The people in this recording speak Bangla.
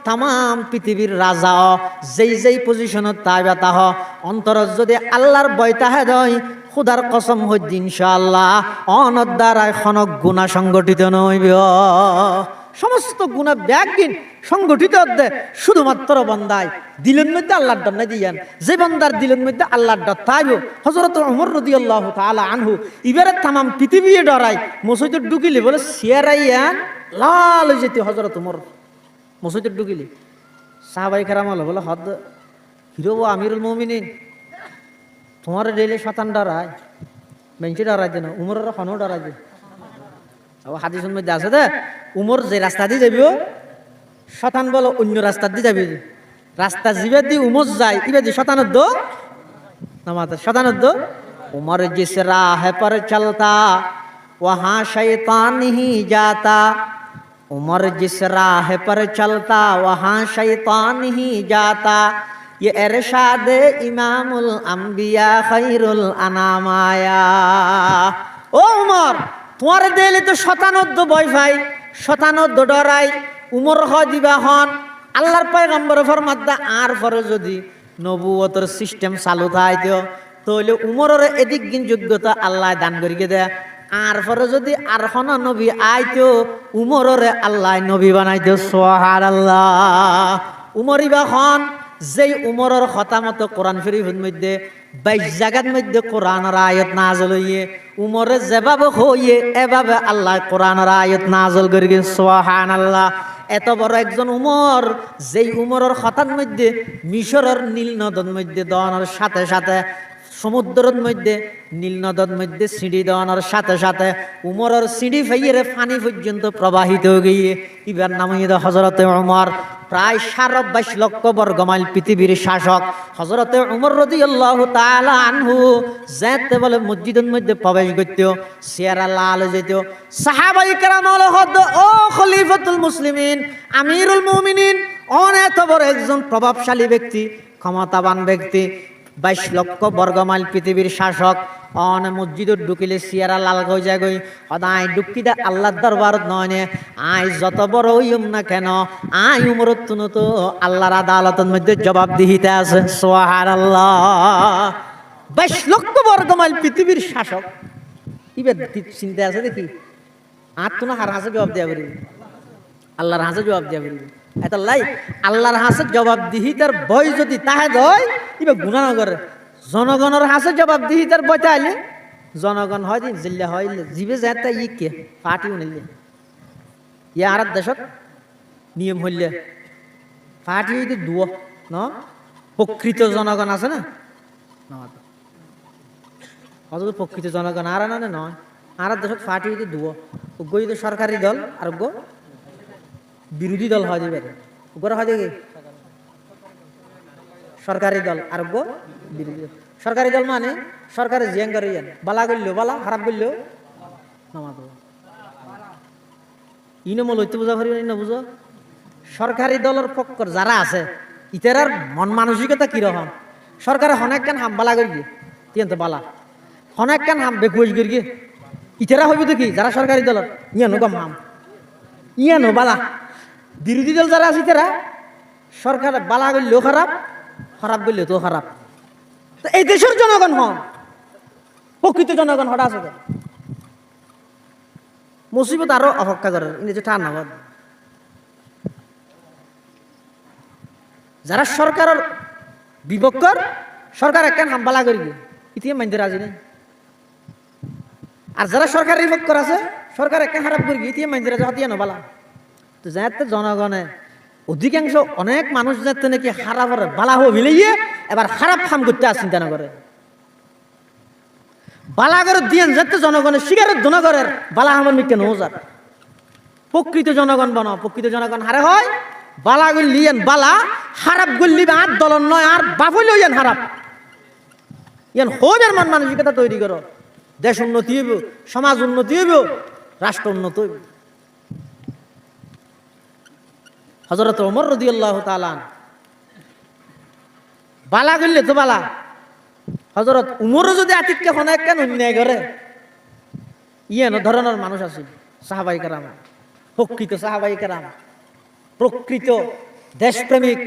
তাম পৃথিবীর রাজা যেই পজিশনত তাই বেতাহ অন্তরত যদি আল্লাহর ভয় তাহে দয় খুদার কসম হইত ইনশাআল্লাহ অনর দ্বারায় খনক গুনাহ সংগঠিত নইব। সমস্ত গুনাহ ব্যাগিন সংগঠিত হতে শুধুমাত্র বান্দায় দিলের মধ্যে আল্লাহর ডর নাই দিয়ান যে বান্দার দিলের মধ্যে আল্লাহর ডর তাইব। হযরত ওমর রাদিয়াল্লাহু তাআলা আনহু ইবারে তামাম পৃথিবী ডরাই মসজিদে ঢুকিলে বলে সিয়ারাইয়ান লাল হয়ে যেতে। হযরত ওমর মসজিদে ঢুকিলে সাহাবায়ে কেরাম বলে হদ হিরো আমিরুল মুমিনিন তোমার ডেলে শতান ডরায় মেঞ্চি ডরাই দেন উমরের খনো ডরাই দে। হাদিসের মধ্যে আছে দে উমর যে রাস্তা দিয়ে যাবি শতান বলো অন্য রাস্তা দিয়ে যাবি রাস্তা জিবে দি উমর যায় ইবে দি শতানের দো নামাতে শতানের দো उमर जिस राह पर चलता वहाँ शैतान ही जाता उमर जिस राह पर चलता वहाँ शैतान ही जाता ये इरशाद इमामुल अंबिया खैरुल अनामाया। ओ उमर তোমার দিলে তো শতানদ্দ ভয় ভাই শতানদ্দ ডরাই উমর হয় দিবা হন আল্লাহর পয়গম্বর ফরমাদ্দা আর পরে যদি নবুয়তের সিস্টেম চালু থাই দিও তাহলে উমরের এদিক গিন যোগ্যতা আল্লাহ দান করিকে দেয় আর পরে যদি আর হন নবী আইতো উমরের আল্লাহ নবী বানাইতো সুবহানাল্লাহ। উমরিবা হন যেই উমরের খতামত কোরআন শরীফের মধ্যে 22 জায়গার মধ্যে কোরআনের আয়াত নাযিল হইয়ে উমরে যেভাবে হইয়ে এভাবে আল্লাহ কোরআনের আয়াত নাযিল করিকে সুবহানাল্লাহ। এত বড় একজন উমর যেই উমরের খতার মধ্যে মিশরের নীল নদের মধ্যে দনের সাথে সাথে সমুদ্রের মধ্যে নীল নদের মধ্যে সিঁড়ি দেওয়ানোর সাথে সাথে উমরের সিঁড়ি ফাইয়ের পানি পর্যন্ত প্রবাহিত গিয়ে ইবার নাম হযরতে উমর প্রায় 22 লক্ষ বর্গমাইল পৃথিবীর শাসক হযরতে উমর রাদিয়াল্লাহু তাআলা আনহু যেতে বলে মসজিদের মধ্যে প্রবেশ করত চেহারা লাল হয়ে যেত। সাহাবায়ে কেরাম হদ ও খলিফাতুল মুসলিমিন আমিরুল মুমিনিন অনেক বড় একজন প্রভাবশালী ব্যক্তি ক্ষমতাবান ব্যক্তি 22 লক্ষ বর্গমাইল পৃথিবীর শাসক অন মসজিদত ঢুকিলে সিয়ারা লাল হয়ে যায় গই সদাই দুঃখিত আল্লাহর দরবারত নয় নে আই যত বড় হইম না কেন আই উমরত তো আল্লাহর আদালতের মধ্যে জবাবদিহিতে আছে সুবহানাল্লাহ। 22 লক্ষ বর্গমাইল পৃথিবীর শাসক ইবে চিন্তা আছে দেখি আর তো না হার হাসে জবাব দেয়া করি আল্লাহর হাসে জবাব দেয়া করি এত লাই আল্লাহর হাসে জবাবদিহিতার ভয় যদি তাহে দয় ইবে গুনাহ করে জনগণের হাসে জবাবদিহিতার ভয় তাইলে জনগণ হয় দিন জিল্লা হইলে জিবে যাতে ইকে পার্টিও নিলে ইয়ার দেশত নিয়ম হইলে পার্টি হইতে দুয় ন প্রকৃত জনগণ আছে না অত প্রকৃত জনগণ আর না নয় আর দেশত পার্টি হইতে দুয় গই তো সরকারি দল আর গো বিরোধী দল হয় দিবে উপরে হয় দেখি সরকারি দল আর গো বিরোধী দল। সরকারি দল মানে সরকারের জিয়াং করে বালা করলো বালা খারাপ করলো নামাজ ইনমল হইতে বোঝা পারি না বুঝো। সরকারি দলের পক্ষর যারা আছে ইতারার মন মানসিকতা কিরকম সরকারে অনেক কান হাম বালা করি তিন তো বালা অনেক কান হাম বেকুশ করি ইতারা হইব দেখি যারা সরকারি দলের ইয়ানো কম হাম ইয়ানো বালা বিরোধী দল যারা আছে তারা সরকার বালা করলেও খারাপ খারাপ করলেও তো খারাপ। তো এই দেশের জনগণ হন প্রকৃত জনগণ হঠাৎ আছে মুসিবত আরো অপেক্ষা করে ঠান্ডা যারা সরকারের বিপক্ষর সরকার একখান হামবালা করবে ইতিহাস মানতে রাজি নেই আর যারা সরকারের বিপক্ষর আছে সরকার একখান খারাপ করবে ইতিহাস মানতে রাজি হতিয়া নবালা। তো যাতে জনগণে অধিকাংশ অনেক মানুষ যাতে নাকি খারাপ বালা হয়ে মিলিয়ে এবার খারাপ কাম করতে আর চিন্তা না করে বালা করে দিয়ে যাতে জনগণের শিকারের জনগণের বালা আমার মিকে নজার প্রকৃত জনগণ বানাও প্রকৃত জনগণ হারে হয় বালা গল্লিয়েন বালা খারাপ গল্লি আর দলন নয় আর বাফল ইয়ান খারাপ ইয়ান হোজের মন মানসিকতা তৈরি করো দেশ উন্নতি হইব সমাজ উন্নতি হইব রাষ্ট্র উন্নত হইব। হযরত ওমর রাদিয়াল্লাহু তাআলা বালা গল্লে তো বালা হযরত উমর যদি আতিককে অনেক কেন অন্যায় করে ইয়ান ধরনের মানুষ আছে সাহাবায়ে কেরাম প্রকৃত সাহাবায়ে কেরাম প্রকৃত দেশপ্রেমিক